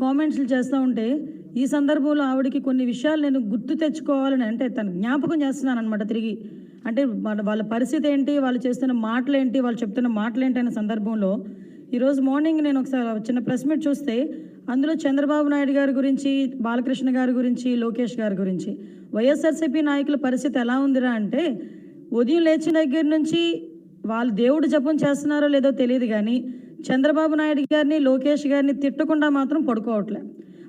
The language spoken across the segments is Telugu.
కామెంట్స్‌లు చేస్తూ ఉంటే, ఈ సందర్భంలో ఆవిడకి కొన్ని విషయాలు నేను గుర్తు తెచ్చుకోవాలని అంటే తను జ్ఞాపకం చేస్తున్నాననమాట తిరిగి. అంటే వాళ్ళ పరిస్థితి ఏంటి, వాళ్ళు చేస్తున్న మాటలేంటి, వాళ్ళు చెప్తున్న మాటలేంటి అనే సందర్భంలో ఈరోజు మార్నింగ్ నేను ఒకసారి చిన్న ప్రెస్ మీట్ చూస్తే అందులో చంద్రబాబు నాయుడు గారి గురించి, బాలకృష్ణ గారి గురించి, లోకేష్ గారి గురించి, వైఎస్ఆర్‌సీపీ నాయకుల పరిస్థితి ఎలా ఉందిరా అంటే ఉదయం లేచిన దగ్గర నుంచి వాళ్ళు దేవుడు జపం చేస్తున్నారో లేదో తెలియదు కానీ చంద్రబాబు నాయుడు గారిని, లోకేష్ గారిని తిట్టకుండా మాత్రం పడుకోవట్లే.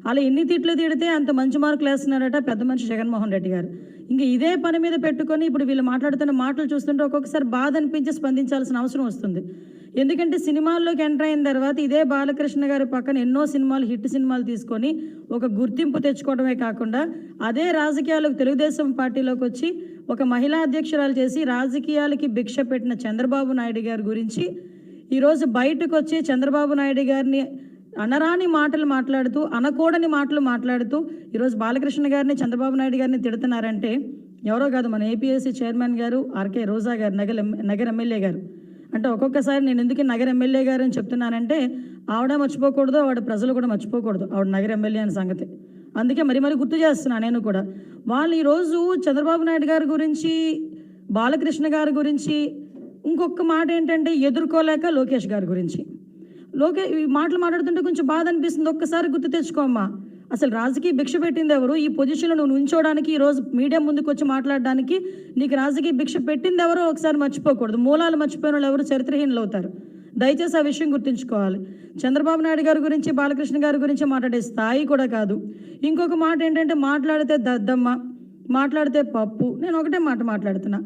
అలా ఎన్ని తిట్లు తిడితే అంత మంచి మార్కులు వేస్తున్నారట పెద్ద మనిషి జగన్మోహన్ రెడ్డి గారు. ఇంక ఇదే పని మీద పెట్టుకొని ఇప్పుడు వీళ్ళు మాట్లాడుతున్న మాటలు చూస్తుంటే ఒక్కొక్కసారి బాధ అనిపించి స్పందించాల్సిన అవసరం వస్తుంది. ఎందుకంటే సినిమాల్లోకి ఎంటర్ అయిన తర్వాత ఇదే బాలకృష్ణ గారి పక్కన ఎన్నో సినిమాలు, హిట్ సినిమాలు తీసుకొని ఒక గుర్తింపు తెచ్చుకోవడమే కాకుండా అదే రాజకీయాలకు తెలుగుదేశం పార్టీలోకి వచ్చి ఒక మహిళా అధ్యక్షురాలు చేసి రాజకీయాలకి భిక్ష పెట్టిన చంద్రబాబు నాయుడు గారి గురించి ఈరోజు బయటకు వచ్చి చంద్రబాబు నాయుడు గారిని అనరాని మాటలు మాట్లాడుతూ, అనకూడని మాటలు మాట్లాడుతూ ఈరోజు బాలకృష్ణ గారిని, చంద్రబాబు నాయుడు గారిని తిడుతున్నారంటే ఎవరో కాదు, మన ఏపీఎస్సీ చైర్మన్ గారు ఆర్కే రోజా గారు, నగర ఎమ్మెల్యే గారు. అంటే ఒక్కొక్కసారి నేను ఎందుకు నగర ఎమ్మెల్యే గారు అని చెప్తున్నానంటే ఆవిడ మర్చిపోకూడదు, ఆవిడ ప్రజలు కూడా మర్చిపోకూడదు ఆవిడ నగర ఎమ్మెల్యే అనే సంగతి. అందుకే మరి గుర్తు చేస్తున్నాను నేను కూడా. వాళ్ళు ఈరోజు చంద్రబాబు నాయుడు గారి గురించి, బాలకృష్ణ గారి గురించి ఇంకొక మాట ఏంటంటే ఎదుర్కోలేక లోకేష్ గారి గురించి ఈ మాటలు మాట్లాడుతుంటే కొంచెం బాధ అనిపిస్తుంది. ఒక్కసారి గుర్తు తెచ్చుకోమ్మా, అసలు రాజకీయ భిక్ష పెట్టింది ఎవరు? ఈ పొజిషన్లో నువ్వు ఉంచోడానికి, ఈరోజు మీడియా ముందుకు వచ్చి మాట్లాడడానికి నీకు రాజకీయ భిక్ష పెట్టింది ఎవరో ఒకసారి మర్చిపోకూడదు. మూలాలు మర్చిపోయిన వాళ్ళు ఎవరు చరిత్రహీనులు అవుతారు. దయచేసి ఆ విషయం గుర్తుంచుకోవాలి. చంద్రబాబు నాయుడు గారి గురించి, బాలకృష్ణ గారి గురించి మాట్లాడే స్థాయి కూడా కాదు. ఇంకొక మాట ఏంటంటే మాట్లాడితే దద్దమ్మ, మాట్లాడితే పప్పు. నేను ఒకటే మాట మాట్లాడుతున్నా,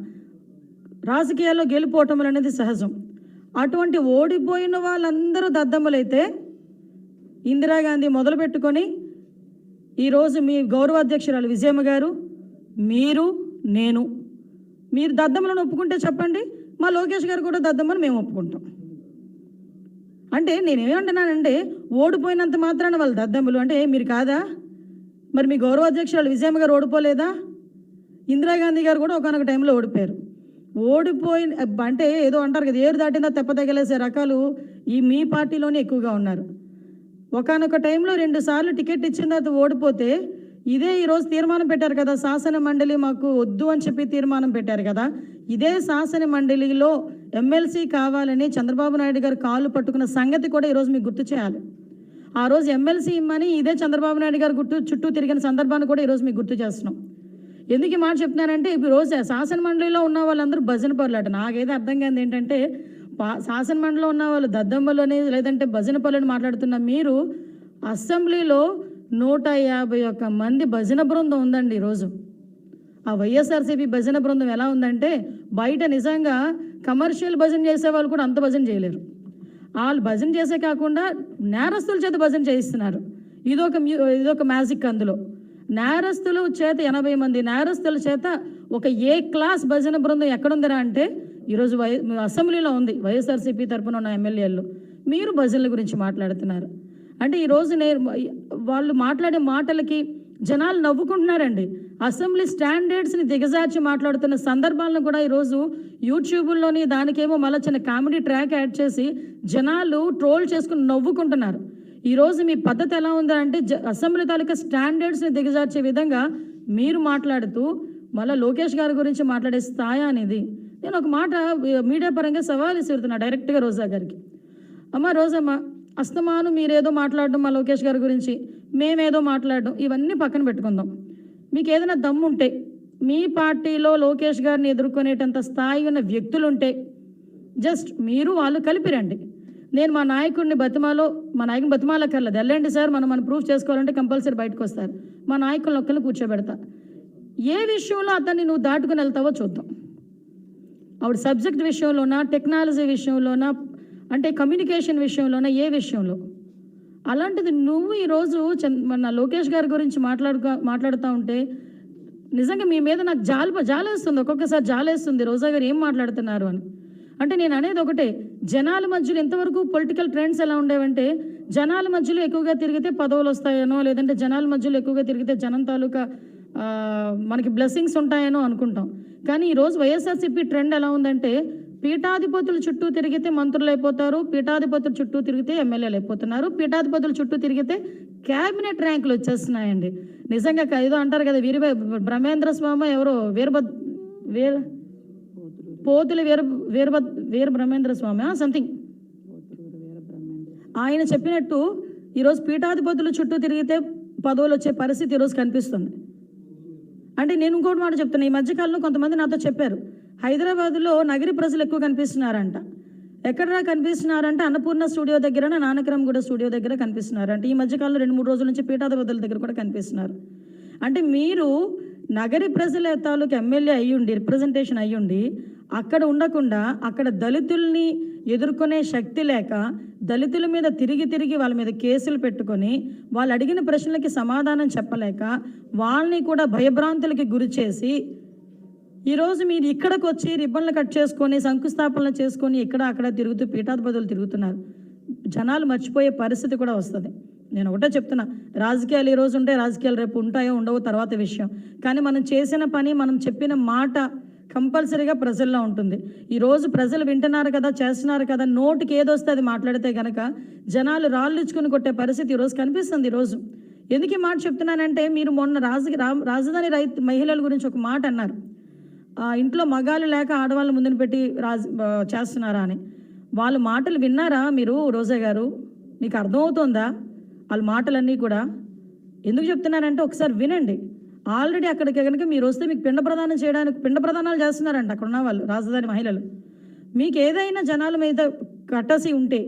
రాజకీయాల్లో గెలుపోవటములు అనేది సహజం. అటువంటి ఓడిపోయిన వాళ్ళందరూ దద్దమ్మలైతే ఇందిరాగాంధీ మొదలు పెట్టుకొని ఈరోజు మీ గౌరవ అధ్యక్షురాలు విజయమ్మ గారు, మీరు దద్దమ్మలను ఒప్పుకుంటే చెప్పండి, మా లోకేష్ గారు కూడా దద్దమ్మని మేము ఒప్పుకుంటాం. అంటే నేనేమంటున్నానంటే ఓడిపోయినంత మాత్రాన వాళ్ళు దద్దమ్మలు అంటే మీరు కాదా? మరి మీ గౌరవ అధ్యక్షురాలు విజయమ్మ గారు ఓడిపోలేదా? ఇందిరాగాంధీ గారు కూడా ఒకనొక టైంలో ఓడిపోయారు. ఓడిపోయిన అంటే ఏదో అంటారు కదా, ఏరు దాటిందా తెప్ప తగిలేసే రకాలు ఈ మీ పార్టీలోనే ఎక్కువగా ఉన్నారు. ఒకనొక టైంలో 2 సార్లు టికెట్ ఇచ్చిన తర్వాత ఓడిపోతే ఇదే ఈరోజు తీర్మానం పెట్టారు కదా, శాసన మండలి మాకు వద్దు అని చెప్పి తీర్మానం పెట్టారు కదా. ఇదే శాసన మండలిలో ఎమ్మెల్సీ కావాలని చంద్రబాబు నాయుడు గారు కాళ్ళు పట్టుకున్న సంగతి కూడా ఈరోజు మీకు గుర్తు చేయాలి. ఆ రోజు ఎమ్మెల్సీ ఇమ్మని ఇదే చంద్రబాబు నాయుడు గారు చుట్టూ తిరిగిన సందర్భాన్ని కూడా ఈరోజు మీకు గుర్తు చేస్తున్నాం. ఎందుకు ఈ మాట చెప్తున్నానంటే ఇప్పుడు రోజు శాసన మండలిలో ఉన్న వాళ్ళందరూ భజన పరులట. నాకైతే అర్థం కాదు ఏంటంటే శాసన మండలిలో ఉన్న వాళ్ళు దద్దమ్మలోనే లేదంటే భజన పరులని మాట్లాడుతున్న మీరు అసెంబ్లీలో 151 మంది భజన బృందం ఉందండి ఈరోజు. ఆ వైఎస్ఆర్సీపీ భజన బృందం ఎలా ఉందంటే బయట నిజంగా కమర్షియల్ భజన చేసే వాళ్ళు కూడా అంత భజన చేయలేరు. వాళ్ళు భజన చేసే కాకుండా నేరస్తుల చేత భజన చేయిస్తున్నారు. ఇదొక మ్యాజిక్. అందులో నేరస్తుల చేత 80 మంది నేరస్తుల చేత ఒక ఏ క్లాస్ భజన బృందం ఎక్కడుందిరా అంటే ఈరోజు అసెంబ్లీలో ఉంది. వైఎస్ఆర్సీపీ తరఫున ఉన్న ఎమ్మెల్యేలు మీరు భజనల గురించి మాట్లాడుతున్నారు అంటే ఈరోజు వాళ్ళు మాట్లాడే మాటలకి జనాలు నవ్వుకుంటున్నారండి. అసెంబ్లీ స్టాండర్డ్స్ని దిగజార్చి మాట్లాడుతున్న సందర్భాలను కూడా ఈరోజు యూట్యూబ్లోని దానికేమో మళ్ళీ చిన్న కామెడీ ట్రాక్ యాడ్ చేసి జనాలు ట్రోల్ చేసుకుని నవ్వుకుంటున్నారు. ఈరోజు మీ పద్ధతి ఎలా ఉందంటే అసెంబ్లీ తాలూకా స్టాండర్డ్స్ని దిగజార్చే విధంగా మీరు మాట్లాడుతూ మళ్ళీ లోకేష్ గారి గురించి మాట్లాడే స్థాయి అనేది. నేను ఒక మాట మీడియా పరంగా సవాల్ ఇస్తున్నా డైరెక్ట్గా రోజా గారికి. అమ్మ రోజమ్మ, అస్తమాను మీరేదో మాట్లాడడం మా లోకేష్ గారి గురించి, మేమేదో మాట్లాడడం, ఇవన్నీ పక్కన పెట్టుకుందాం. మీకు ఏదైనా దమ్ముంటే మీ పార్టీలో లోకేష్ గారిని ఎదుర్కొనేటంత స్థాయి ఉన్న వ్యక్తులుంటే జస్ట్ మీరు వాళ్ళు కలిపిరండి. నేను మా నాయకుడిని బతిమాలక్కర్లేదు, వెళ్ళండి సార్ మనం ప్రూఫ్ చేసుకోవాలంటే కంపల్సరీ బయటకు వస్తారు. మా నాయకులను ఒక్కరిని కూర్చోబెడతా. ఏ విషయంలో అతన్ని నువ్వు దాటుకుని వెళ్తావో చూద్దాం. ఆవిడ సబ్జెక్ట్ విషయంలోనా, టెక్నాలజీ విషయంలోనా, అంటే కమ్యూనికేషన్ విషయంలోనా, ఏ విషయంలో. అలాంటిది నువ్వు ఈరోజు మన లోకేష్ గారి గురించి మాట్లాడుతూ ఉంటే నిజంగా మీ మీద నాకు జాలేస్తుంది. ఒక్కొక్కసారి జాలేస్తుంది రోజా గారు ఏం మాట్లాడుతున్నారు అని. అంటే నేను అనేది ఒకటే, జనాల మధ్యలో ఎంతవరకు పొలిటికల్ ట్రెండ్స్ ఎలా ఉండేవంటే జనాల మధ్యలో ఎక్కువగా తిరిగితే పదవులు వస్తాయనో, లేదంటే జనాల మధ్యలో ఎక్కువగా తిరిగితే జనం తాలూకా మనకి బ్లెస్సింగ్స్ ఉంటాయనో అనుకుంటాం. కానీ ఈరోజు వైఎస్ఆర్సీపీ ట్రెండ్ ఎలా ఉందంటే పీఠాధిపతుల చుట్టూ తిరిగితే మంత్రులు అయిపోతారు, పీఠాధిపతుల చుట్టూ తిరిగితే ఎమ్మెల్యేలు అయిపోతున్నారు, పీఠాధిపతుల చుట్టూ తిరిగితే క్యాబినెట్ ర్యాంకులు వచ్చేస్తున్నాయండి. నిజంగా ఏదో అంటారు కదా, బ్రహ్మేంద్ర స్వామి ఎవరో పోతులు వీర బ్రహ్మేంద్ర స్వామి సంథింగ్ ఆయన చెప్పినట్టు ఈరోజు పీఠాధిపతులు చుట్టూ తిరిగితే పదవులు వచ్చే పరిస్థితి ఈరోజు కనిపిస్తుంది. అంటే నేను ఇంకోటి మాట చెప్తున్నా, ఈ మధ్యకాలంలో కొంతమంది నాతో చెప్పారు, హైదరాబాద్లో నగరి ప్రజలు ఎక్కువ కనిపిస్తున్నారంట. ఎక్కడరా కనిపిస్తున్నారంటే అన్నపూర్ణ స్టూడియో దగ్గర, నానక్రమ్ కూడా స్టూడియో దగ్గర కనిపిస్తున్నారంట. ఈ మధ్యకాలంలో 2-3 రోజుల నుంచి పీఠాధిపతుల దగ్గర కూడా కనిపిస్తున్నారు. అంటే మీరు నగరి ప్రజల తాలూకు ఎమ్మెల్యే అయ్యుండి, రిప్రజెంటేషన్ అయ్యుండి, అక్కడ ఉండకుండా అక్కడ దళితుల్ని ఎదుర్కొనే శక్తి లేక, దళితుల మీద తిరిగి వాళ్ళ మీద కేసులు పెట్టుకొని, వాళ్ళు అడిగిన ప్రశ్నలకి సమాధానం చెప్పలేక, వాళ్ళని కూడా భయభ్రాంతులకి గురి చేసి, ఈరోజు మీరు ఇక్కడికి వచ్చి రిబ్బన్లు కట్ చేసుకొని, శంకుస్థాపనలు చేసుకొని ఇక్కడ అక్కడ తిరుగుతూ పీఠాధిపతులు తిరుగుతున్నారు. జనాలు మర్చిపోయే పరిస్థితి కూడా వస్తుంది. నేను ఒకటే చెప్తున్నా, రాజకీయాలు ఈరోజు ఉంటే రాజకీయాలు రేపు ఉంటాయో ఉండవో తర్వాత విషయం. కానీ మనం చేసిన పని, మనం చెప్పిన మాట కంపల్సరీగా ప్రజల్లో ఉంటుంది. ఈరోజు ప్రజలు వింటున్నారు కదా, చేస్తున్నారు కదా, నోటికి ఏదొస్తే అది మాట్లాడితే కనుక జనాలు రాళ్ళుచ్చుకుని కొట్టే పరిస్థితి ఈరోజు కనిపిస్తుంది. ఈరోజు ఎందుకు ఈ మాట చెప్తున్నానంటే, మీరు మొన్న రాజధాని మహిళల గురించి ఒక మాట అన్నారు, ఇంట్లో మగాళ్ళు లేక ఆడవాళ్ళు ముందుని పెట్టి చేస్తున్నారా అని. వాళ్ళ మాటలు విన్నారా మీరు? రోజా గారు, మీకు అర్థమవుతుందా వాళ్ళ మాటలన్నీ కూడా? ఎందుకు చెప్తున్నానంటే ఒకసారి వినండి. ఆల్రెడీ అక్కడికి కనుక మీరు వస్తే మీకు పిండ ప్రదానాలు చేస్తున్నారంట అక్కడ ఉన్న వాళ్ళు, రాజధాని మహిళలు. మీకు ఏదైనా జనాల మీద కట్టసి ఉంటే,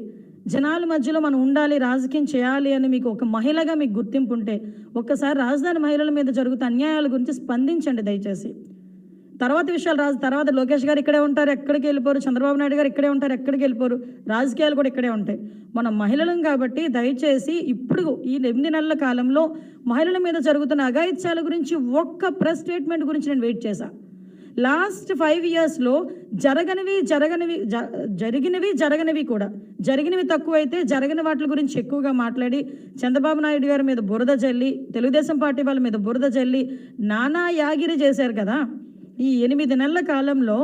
జనాల మధ్యలో మనం ఉండాలి, రాజకీయం చేయాలి అని మీకు ఒక మహిళగా మీకు గుర్తింపు ఉంటే, ఒక్కసారి రాజధాని మహిళల మీద జరుగుతున్న అన్యాయాల గురించి స్పందించండి దయచేసి. తర్వాత విషయాలు తర్వాత లోకేష్ గారు ఇక్కడే ఉంటారు, ఎక్కడికి వెళ్ళిపోరు. చంద్రబాబు నాయుడు గారు ఇక్కడే ఉంటారు, ఎక్కడికి వెళ్ళిపోరు. రాజకీయాలు కూడా ఇక్కడే ఉంటాయి. మనం మహిళలం కాబట్టి దయచేసి ఇప్పుడు ఈ 8 నెలల కాలంలో మహిళల మీద జరుగుతున్న అఘాయిత్యాల గురించి ఒక్క ప్రెస్ స్టేట్మెంట్ గురించి నేను వెయిట్ చేశా. లాస్ట్ 5 ఇయర్స్లో జరగనివి కూడా, జరిగినవి తక్కువైతే జరగని వాటి గురించి ఎక్కువగా మాట్లాడి, చంద్రబాబు నాయుడు గారి మీద బురద జల్లి, తెలుగుదేశం పార్టీ వాళ్ళ మీద బురద జల్లి నానా యాగిరి చేశారు కదా. ఈ 8 నెలల కాలంలో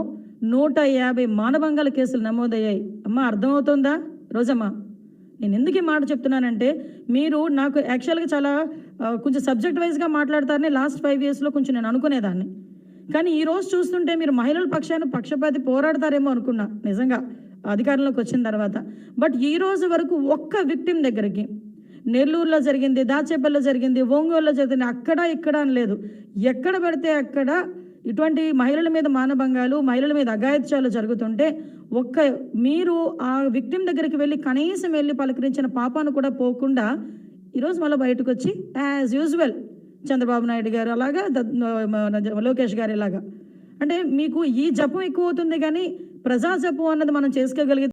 150 మానభంగాల కేసులు నమోదయ్యాయి. అమ్మ అర్థమవుతుందా రోజమ్మ? నేను ఎందుకు ఈ మాట చెప్తున్నానంటే, మీరు నాకు యాక్చువల్గా చాలా కొంచెం సబ్జెక్ట్ వైజ్గా మాట్లాడతారని లాస్ట్ 5 ఇయర్స్లో కొంచెం నేను అనుకునేదాన్ని. కానీ ఈరోజు చూస్తుంటే మీరు మహిళల పక్షపాతి పోరాడతారేమో అనుకున్నా నిజంగా అధికారంలోకి వచ్చిన తర్వాత. బట్ ఈ రోజు వరకు ఒక్క విక్టిమ్ దగ్గరికి, నెల్లూరులో జరిగింది, దాచేపల్లిలో జరిగింది, ఒంగోలులో జరిగింది, అక్కడ ఇక్కడ అని లేదు, ఎక్కడ పడితే అక్కడ ఇటువంటి మహిళల మీద మానభంగాలు, మహిళల మీద అఘాయిత్యాలు జరుగుతుంటే మీరు ఆ విక్టిమ్ దగ్గరికి వెళ్ళి కనీసం వెళ్ళి పలకరించిన పాపాను కూడా పోకుండా ఈరోజు మళ్ళీ బయటకు వచ్చి యాజ్ యూజువల్ చంద్రబాబు నాయుడు గారు అలాగా, లోకేష్ గారు ఇలాగా. అంటే మీకు ఈ జపం ఎక్కువ అవుతుంది, కానీ ప్రజా జపం అన్నది మనం చేసుకోగలిగితే